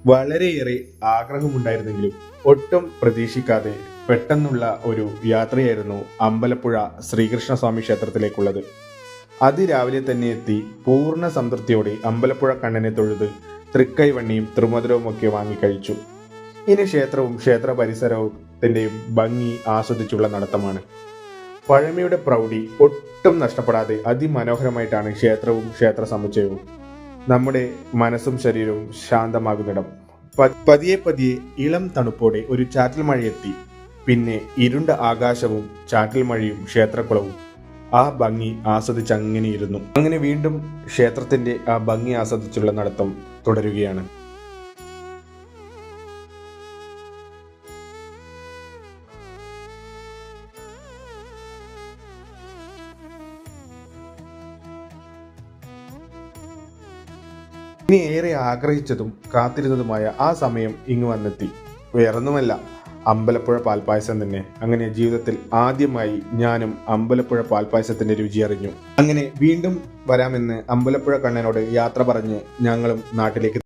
വളരെയേറെ ആഗ്രഹമുണ്ടായിരുന്നെങ്കിലും ഒട്ടും പ്രതീക്ഷിക്കാതെ പെട്ടെന്നുള്ള ഒരു യാത്രയായിരുന്നു അമ്പലപ്പുഴ ശ്രീകൃഷ്ണസ്വാമി ക്ഷേത്രത്തിലേക്കുള്ളത്. അതിരാവിലെ തന്നെ എത്തി പൂർണ്ണ സംതൃപ്തിയോടെ അമ്പലപ്പുഴ കണ്ണനെ തൊഴുത് തൃക്കൈവണ്ണിയും ത്രിമധുരവുമൊക്കെ വാങ്ങിക്കഴിച്ചു. ഇനി ക്ഷേത്രവും ക്ഷേത്ര പരിസരത്തിൻ്റെയും ഭംഗി ആസ്വദിച്ചുള്ള നടത്തമാണ്. പഴമയുടെ പ്രൗഢി ഒട്ടും നഷ്ടപ്പെടാതെ അതിമനോഹരമായിട്ടാണ് ക്ഷേത്രവും ക്ഷേത്ര സമുച്ചയവും. നമ്മുടെ മനസ്സും ശരീരവും ശാന്തമാകുന്നിടം. പതിയെ പതിയെ ഇളം തണുപ്പോടെ ഒരു ചാറ്റൽ മഴയെത്തി. പിന്നെ ഇരുണ്ട ആകാശവും ചാറ്റൽ മഴയും ക്ഷേത്രക്കുളവും. ആ ഭംഗി ആസ്വദിച്ചങ്ങനെയിരുന്നു. അങ്ങനെ വീണ്ടും ക്ഷേത്രത്തിന്റെ ആ ഭംഗി ആസ്വദിച്ചുള്ള നടത്തം തുടരുകയാണ്. ഇനി ഏറെ ആഗ്രഹിച്ചതും കാത്തിരുന്നതുമായ ആ സമയം ഇങ്ങ് വന്നെത്തി. വേറൊന്നുമല്ല, അമ്പലപ്പുഴ പാൽപ്പായസം തന്നെ. അങ്ങനെ ജീവിതത്തിൽ ആദ്യമായി ഞാനും അമ്പലപ്പുഴ പാൽപ്പായസത്തിന്റെ രുചി അറിഞ്ഞു. അങ്ങനെ വീണ്ടും വരാമെന്ന് അമ്പലപ്പുഴ കണ്ണനോട് യാത്ര പറഞ്ഞ് ഞങ്ങളും നാട്ടിലേക്ക്